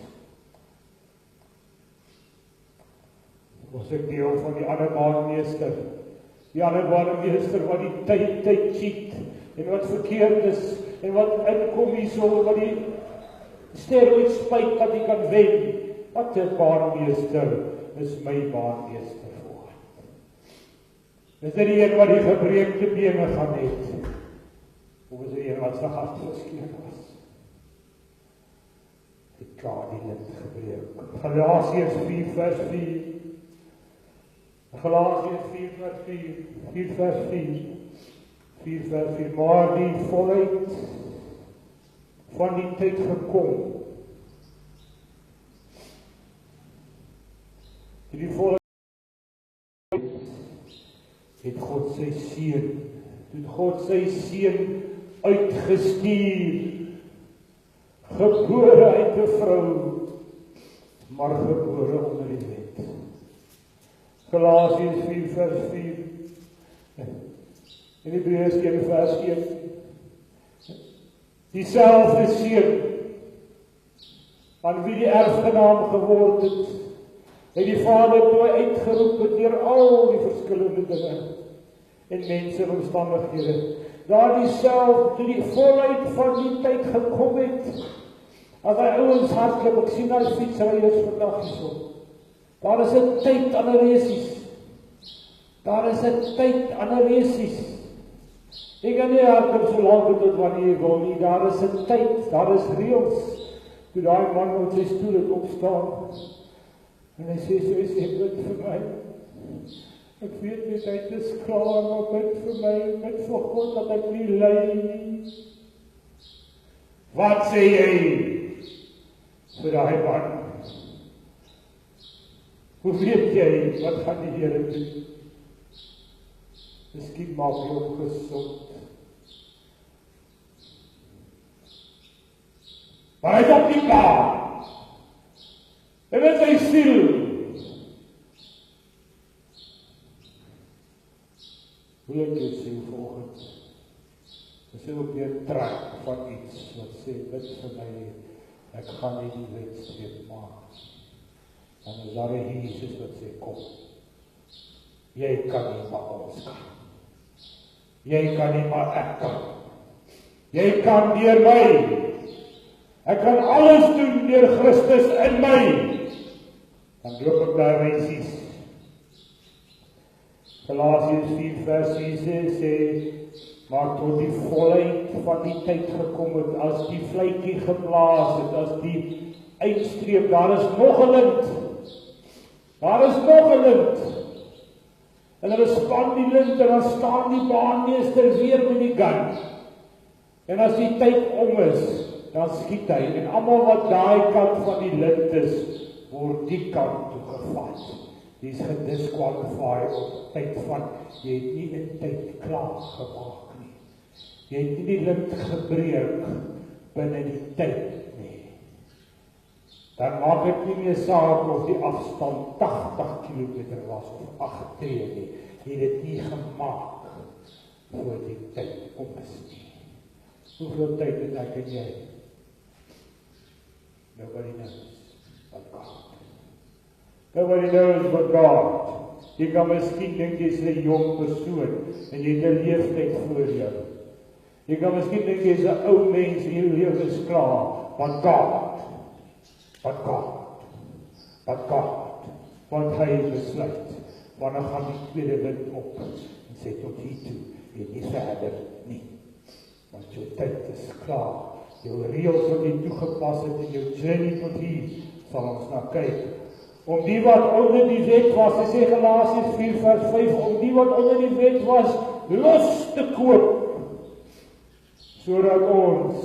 [SPEAKER 1] Was ek deel van die ander baardmeester. Die ander baardmeester wat die tyd cheat. En wat verkeerd is. En wat inkom hierso, wat die steroid spuit dat hy kan wen. Wat 'n baardmeester is my baardmeester voor. Is dit die een wat die gebreekte bene gaan het? Of is dit die een wat sy hart geskeur was? Die die lint gebreek. Galasiërs 4 vers 4. Galasiërs 4 vers 4. 4 vers 4. 4 vers 4. Maar die volheid van die tyd gekom. Die volheid het God sy seun, het God sy seun uitgestuur, gebore uit 'n vrou, maar gebore onder die wet. Galasiërs 4 vers 4. In Hebreërs 1 vers 1. Dieselfde seun aan wie die erfgenaam geword het die Vader toe uitgeroep het deur al die verskillende dinge en mense en omstandighede. Daardie self, toe die volheid van die tyd gekom het, as hy ouens hardloop, ek sien daar fietsryers vandag hierso. Daar is 'n tyd aan 'n resies. Daar is 'n tyd aan 'n resies. Jy kan nie hardloop so lank tot wanneer jy wil nie. Daar is 'n tyd, daar is reëls. Toe daai man met sy stoel het opstaan, en hy sê, so is hy bid vir my. Ek weet nie, tyd is klaar, maar bid vir my, bid vir God, dat ek nie ly nie. Wat sê jy vir daai man? Hoe weet jy, wat gaan die Here doen? Miskien maak jy hom gesond. Maar hy is op die baan. En met sy siel. Hoe ek jy sê volgend. Is hy ook weer trek van iets wat sê, bid vir my, ek gaan nie die wedstryd maak. En is daar 'n Jesus wat sê, kom. Jy kan nie, maar ons kan. Jy kan nie, maar ek kan. Jy kan deur my. Ek kan alles doen deur Christus in my. Dan loop ek daar reisies. Galasiërs 4 vers 6 sê, maar tot die volheid van die tyd gekom het, as die vletjie geblaas het, as die eindstreep, daar is nog 'n lint. Daar is nog 'n lint. En hulle span die lint en dan staan die baanmeester weer met die gun. En as die tyd om is, dan skiet hy. En almal wat daai kant van die lint is, word die kant toe gevat. Die is gedisqualified op tyd van, jy het nie in tyd klaar gemaak nie. Jy het nie die lint gebreek binne die tyd nie. Dan maak dit nie meer saak of die afstand 80 km was of 8 tree nie. Jy het dit nie gemaak voor die tyd om is nie. Hoeveel tyd het ek en jy? Nobody knows but God. Nobody knows but God. Jy kan miskien dink jy is 'n jong persoon en jy het 'n leeftyd voor jou. Jy kan miskien dink jy is 'n ou mens en jou lewe is klaar, but God. But God, want hy het besluit, wanneer gaan die tweede wind op, en sê tot hier toe, en nie verder nie, want jou tyd is klaar, jou reëls wat jy toegepas het, en jou journey tot hier, sal ons na kyk, om die wat onder die wet was, hy sê Galasiërs 4 vers 5, om die wat onder die wet was, los te koop, sodat ons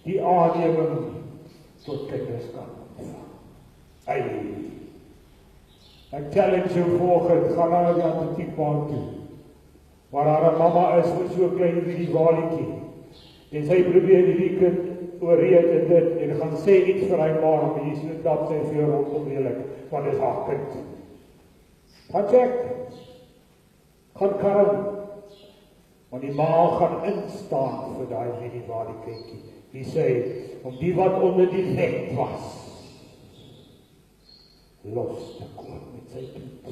[SPEAKER 1] die aanneming tot kinders kan ontvang. Ek challenge jou volgend, gaan na die atletiekbaan toe, waar haar mamma is met so klein wie die walietjie, en sy probeer die kind oorreed en dit, en gaan sê iets vir hy ma, en jy sien dat sy vir jou rondom redelik, want is haar kind. Gaan check, gaan karm, want die ma gaan instaan vir die wie die walietjie, die sê, om die wat onder die wet was, los te koop met sy kind.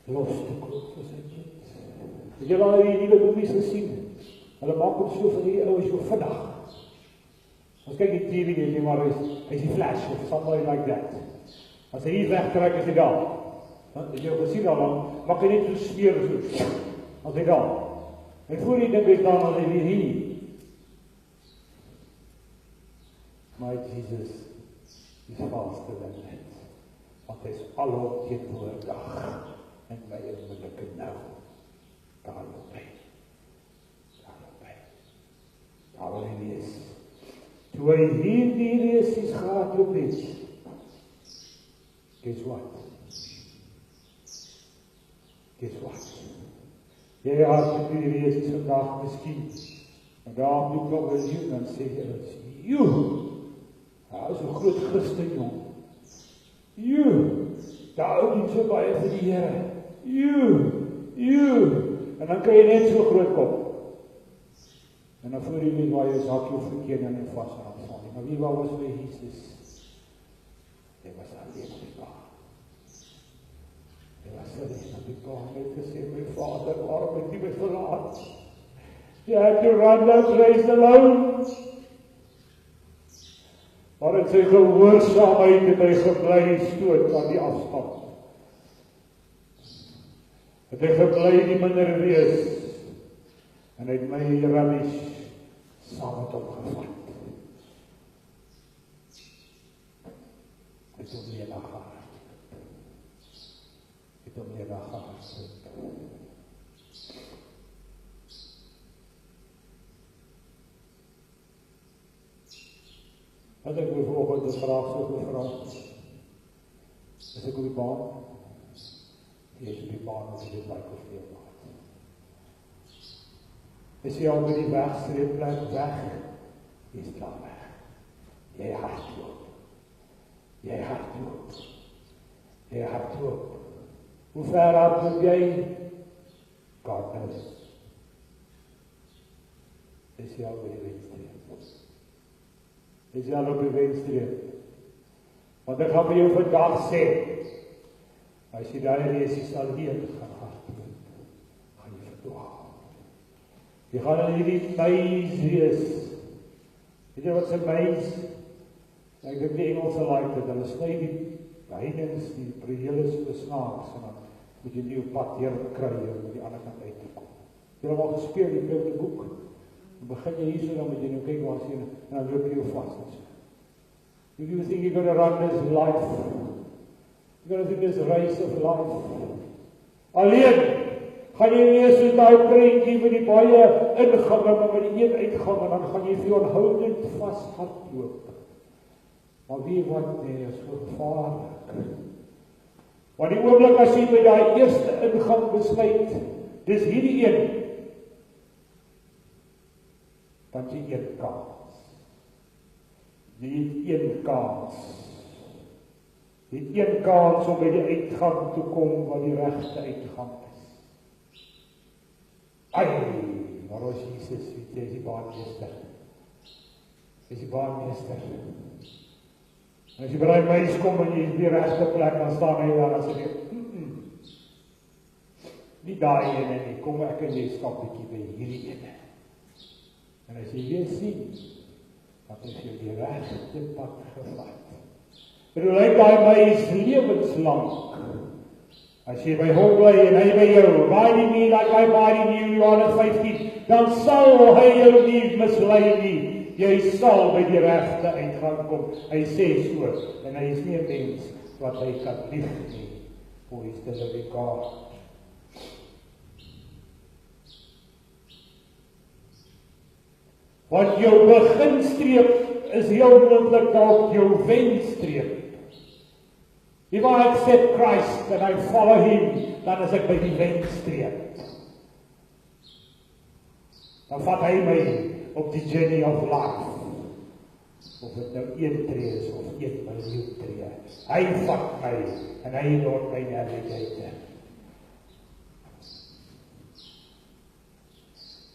[SPEAKER 1] Los te koop vir sy kind. Het jy al die nuwe movies gesien? Hulle maak ook so van die ouens so vinnig. Ons kyk die TV nie, maar hy is die Flash of somebody like that. As hy hier wegtrek, is hy daar. Het jy gesien al lang, maak hy net so smeer so. As hy daar. En voor die ding is dan, as hy weer hier. My Jesus is vaster than that. Want hy is alomteenwoordig in my innerlike nou. Daar loop hy. Daar wil hy wees. Toe hy hierdie resies gehardloop het, guess what? Guess what? Jy hardloop die resies vandag miskien. En daar moet nog wel jy dan sê jy dat jy. Daar is 'n groot Christen jong. Daar hou nie so baie vir die Here. En dan kry jy net so groot kop. En dan voor jy weet waar jy sak jou verkeer en vas en dan val Maar wie was vir Jesus? Hy was alleen op die paal. Hy was alleen op die paal. Hy het gesê, my Vader, waarom het U my verlaat? You had to run that race alone. Maar in sy gehoorsaamheid het hy gebly stoot aan die afstand. Het hy gebly die minder wees. En hy het my rubbish saam met hom gevat. Hy het hom nie na gehad. Hy het hom nie na gehad. As ek my vanoggend 'n vraag sou gevra, is ek op die baan? Jy is op die baan as jy dit like of nie maak. Is jy al by die wegstreepplek weg? Jy is klaar weg. Jy hardloop. Jy hardloop. Jy hardloop. Hoe ver hardloop jy? God knows. Is jy al by die wegstreep? Is jy al op die wegstreep? Want ek gaan vir jou vandag sê, as jy daar is, jy sal alleen gaan hardloop. Gaan jy verdwaal. Jy gaan in hierdie maze wees. Weet jy wat is 'n maze? Ek dink die Engelse like dit, hulle sny die heininge, die prieele so snaaks, en dan moet jy nie op pad hier kry om die ander kant uit te kom. Jy het al gespeel, jy kry die boek. Dan begin jy hier so, dan moet jy nou kyk waar sien, en dan loop jy jou vast. If you think you're going to run this life, you're going to do this race of life. Alleen gaan jy wees soos daai prentjie met die baie ingange, maar met die een uitgang, en dan gaan jy vir onhoudend vashardloop. Maar wie wat nee, is gevaarlik. Want die oomblik as jy by daai eerste ingang besluit, dis hierdie een, dan jy een kans. Nie een kans. Nie een kans om by die uitgang te kom wat die regte uitgang is. Ai, maar as Jesus weet, hy is die baanmeester. Hy is die baanmeester. En as jy by die mens kom en jy is die regte plek, dan staan hy daar en sê, nie daai ene nie, kom ek en jy stap bietjie by hierdie ene. En as jy weer sien, dat is jy die regte pad gevat. En hoe lyk daai mens lewenslang? As jy by hom bly en hy by jou, abide in me like I abide in you, Johannes 15, dan sal hy jou nie mislei nie. Jy sal by die regte uitgang kom. Hy sê so, en hy is nie 'n mens wat hy kan lief nie, for hy is the living God. Want jou beginstreep is heel moontlik dalk jou wenstreep. If I accept Christ and I follow him, dan is ek by die wenstreep. Dan vat hy my op die journey of life. Of dit nou 1 tree is of 1 miljoen tree. Hy vat my en hy laat my navigate.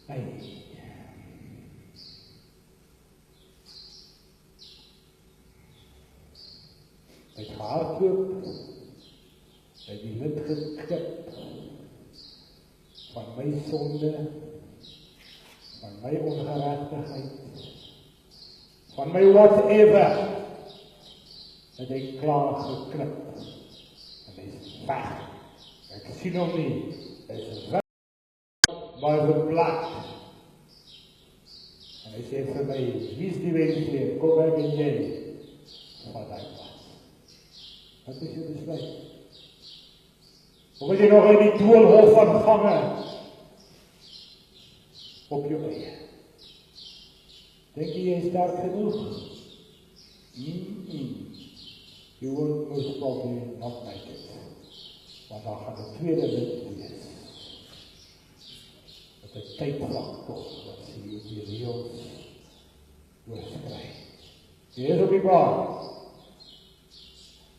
[SPEAKER 1] Hy het hardloop, hy het die lid gekip van my sonde, van my ongeregtigheid, van my whatever, het hy klaar geknip, en hy is weg. Ek sien hom nie, hy is weg by the blood. En hy sê vir my, wie is die wensleer, kom ek en jy, wat hy was. Wat is jou besluit? Of is jy nog in die doolhof van gange op jou eie? Dink jy is sterk genoeg? You will most probably not make it. Want daar gaan 'n tweede wind wees. Met 'n tydfaktor wat sê jy die reëls oorskry. Jy is op die baan.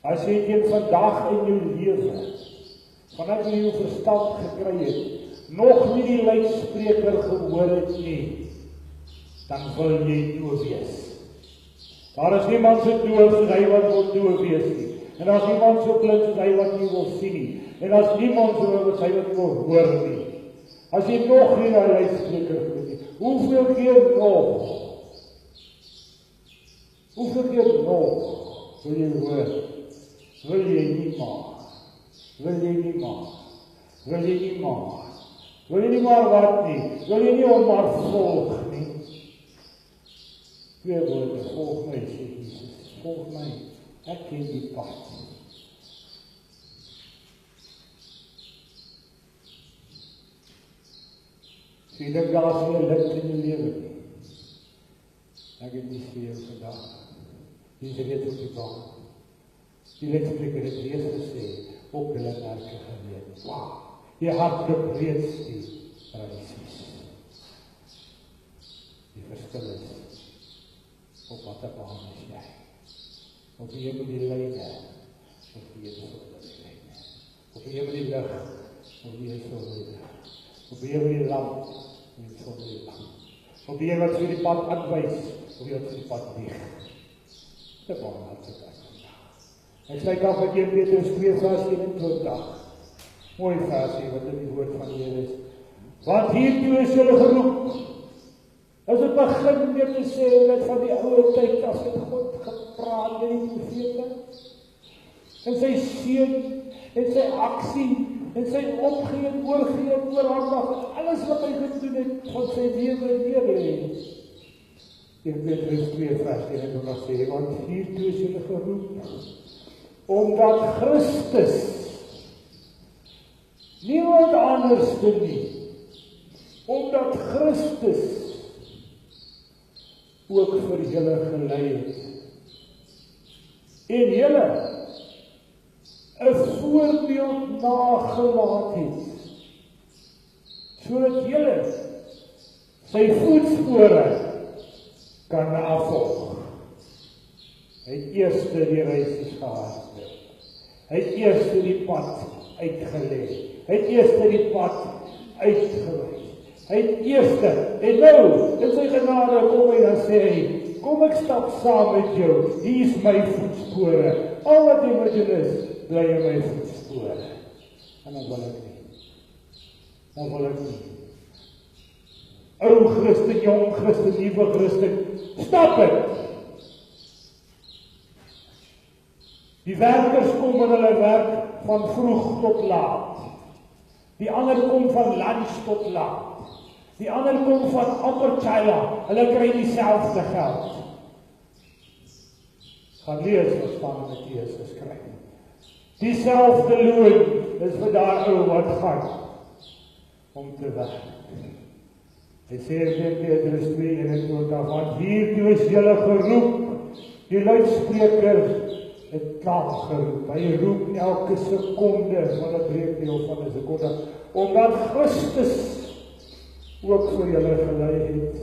[SPEAKER 1] As jy teen vandag in jou lewe, vanaf jy jou verstand gekry het, nog nie die luidspreker gehoor het nie, dan wil jy toe wees. Daar is niemand so doof soos hy wat wil doof wees nie. En daar is niemand so blind soos hy wat nie wil sien nie. En daar is niemand so soos hy wat wil hoor nie. As jy nog nie na luister nie, hoeveel keer nog? Hoeveel keer nog wil jy hoor? Wil jy nie maar? Wil jy nie maar? Wil jy nie maar? Wil jy nie maar wat nie? Wil jy nie om maar volg nie? Twee woorde, volg my, sê Jesus, volg my, ek ken die pad. So jy dink daar is nie 'n lig in jou lewe nie. Ek het nie vir jou vandag. Jy is reeds op die baan. Die ledspreker het reeds gesê, op hulle werke geweet. Wow, jy hardloop reeds die reisies. Die verskil is, op watter baan is jy? Op die een met die lyne, of die een sonder die lyne. Op die een met die lig, of die een sonder die lig. Op die een met die lamp, of die sonder die lamp. Op die een wat vir die pad aanwys, of die wat vir die pad lieg. Dit baan wat ek vandag. Ek sluit af met 1 Petrus 2 vers 21. Mooi versie wat in die woord van die Here is. Want hiertoe is julle geroep. As het begin weer te sê dat van die oude tyd as het God gepraat in die profete, en sy seun, en sy aksie, en sy opgee en oorgee en oorhandig, en alles wat hy gedoen het, van sy lewe neerlees. 1 Petrus 2 vers 21 sê, want hiertoe is julle geroep, omdat Christus, niemand anders te nie, omdat Christus ook vir julle gelei het. En julle 'n voorbeeld nagelaat het, sodat julle sy voetspore kan navolg. Hy het eers die reisies gehardloop. Hy het eers die pad uitgelê. Hy het eers die pad uitgewys. Hy het eerste, en nou, in sy genade kom hy dan sê hy, kom ek stap saam met jou, hier is my voetspore, al wat jy moet doen is, bly in my voetspore. En dan wil ek nie. Dan wil ek nie. Ou Christen, jong Christen, nuwe Christen, stap het. Die werkers kom in hulle werk van vroeg tot laat. Die ander kom van lunch tot laat. Die ander kom van Appertjala, hulle kry dieselfde geld. Gaan lees wat staan in Matteus geskryf. Dieselfde loon is vir daai ou wat gaan om te werk. Hy sê in Petrus 2:21, want hiertoe is julle geroep, die luidspreker het klaar geroep. Hy roep elke sekonde van 'n breekdeel van 'n sekonde, omdat Christus ook vir julle gelei het,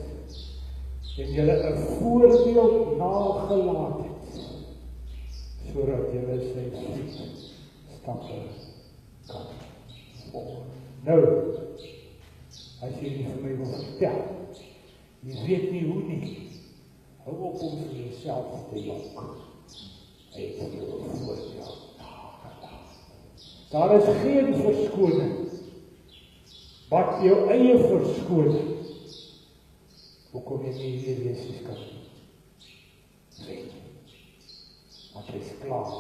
[SPEAKER 1] en julle 'n voorbeeld nagelaat het, sodat julle sy voetstappe kan volg. Nou, as jy nie vir my wil vertel, jy weet nie hoe nie, hou op om vir jouself te jok. Hy het jou 'n voorbeeld nagelaat. Daar is geen verskoning wat jou eie verskoning, hoekom jy nie hier Jesus kan weet, want hy is klaar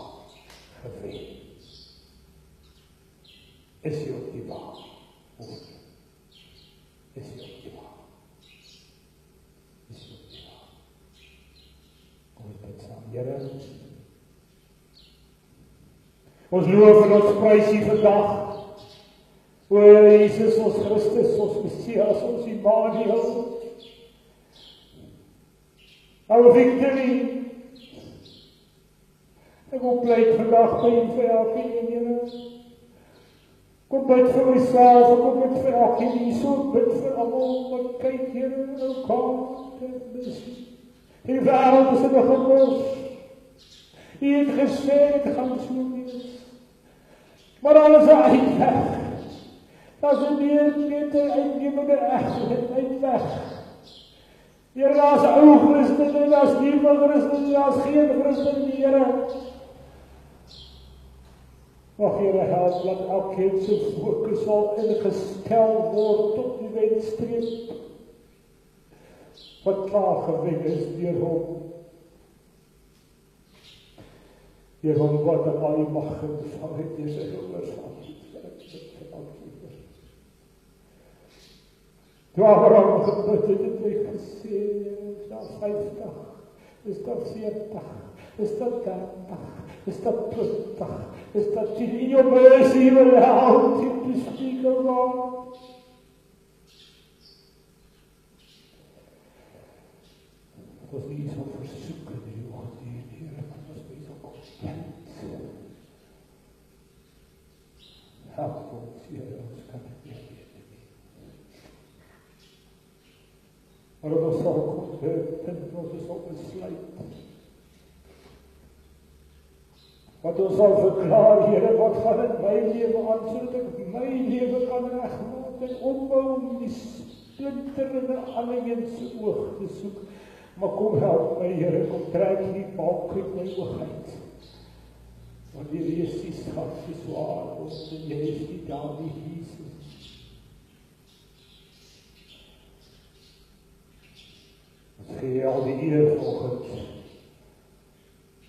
[SPEAKER 1] geweet. Is jy op die baan? Of nie? Is jy op die baan? Is jy op die baan? Kom ons bid saam, Here. Ons loof en ons prys U vandag. O Jesus, ons Christus, ons Messias, ons Immanuel. Our victory. Ek kom pleit vandag by U vir elkeen, Here. Kom bid vir myself, ek kom bid vir elkeen hier, so bid vir almal, maar kyk Here, nou kom, die wêreld is in 'n gemors. U het gesê, dit gaan so wees. Maar alles is uitweg. Dat is een meer uitnemende echt, het uit weg. Here, daar's ou Christene, daar's nuwe Christene, daar's geen Christene nie, Here. Mag Here help dat elkeen se fokus sal ingestel word op die wedstryd wat klaar gewen is deur hom. Deur hom wat al die mag ontvang het deur sy gehoorsaamheid. Toe Abraham gebid het, het hy gesê, is dat 50, is dat 40, is dat 30, is dat 20, is dat 10, in your mercy will help him to speak of God. Het was nie iets om versoeken nie, want die Heere, het was iets om content. Help ons, Heere, ons kan het nie weet nie. Maar ons sal God vind, ons sal besluit. Wat ons sal verklaar, Heere, wat gaan in my lewe aan, sodat ek my lewe kan regmaak en opbou om die splinterende alleen se oog te soek. Maar kom help my, Heere, kom trek die balk uit my oog uit. Want die reesies gaat so zwaar ons en jy is die daar die Jesus. Ons gee al die eer volgens.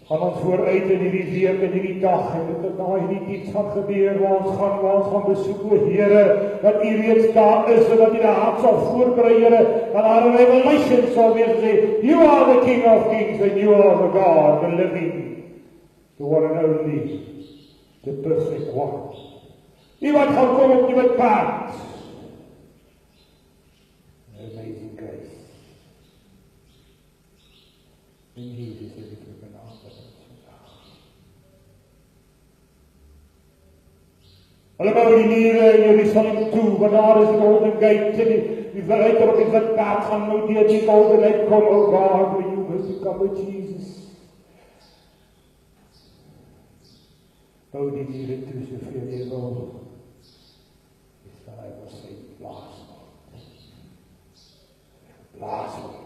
[SPEAKER 1] Gaan ons vooruit in hierdie week en hierdie dag en dit na hierdie iets gaan gebeur waar ons gaan besoek, o Here, dat U reeds daar is en dat U die hart sal voorberei, Here, dat daar 'n revelation sal wees sê, You are the King of Kings and You are the God, the living, the one and only, the perfect one. U wat gaan kom op die pad. Amazing grace. In Jesus is dit ook 'n aanbod vandag. Hulle bou die mure in Jerusalem toe, want daar is die Golden Gate en die verryker op die wit paard gaan nou deur die Golden Gate kom, oh God, will you mercy come with Jesus. Bou die mure toe soveel jy wil. Israel was sy blaaswoord. Blaaswoord.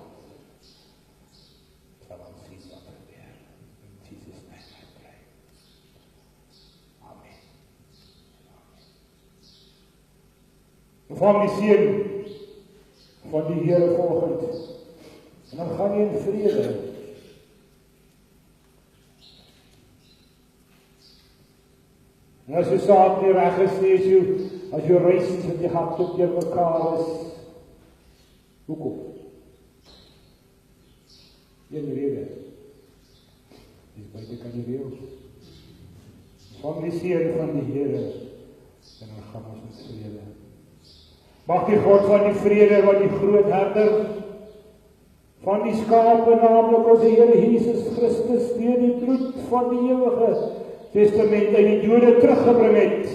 [SPEAKER 1] Van die seën van die Here volgend. En dan gaan jy in vrede. En as jy saak nie reg is, as jy reis is en jy gaan tot deur mekaar is, hoekom? Een rede. Dis buite kan jy reëls. Van die seën van die Here, en dan gaan ons in vrede. Mag die God van die vrede, wat die groot herder van die skape, naamlik ons Here Jesus Christus, deur die bloed van die ewige testament uit die dode teruggebring het,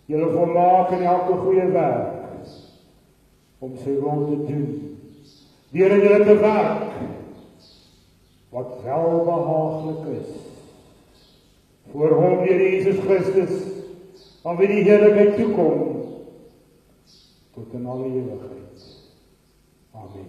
[SPEAKER 1] julle volmaak in elke goeie werk, om sy wil te doen, deur in julle te werk, wat welbehaaglik is, voor hom deur Jesus Christus, aan wie die heerlikheid toekom, tot in alle ewigheid. Amen.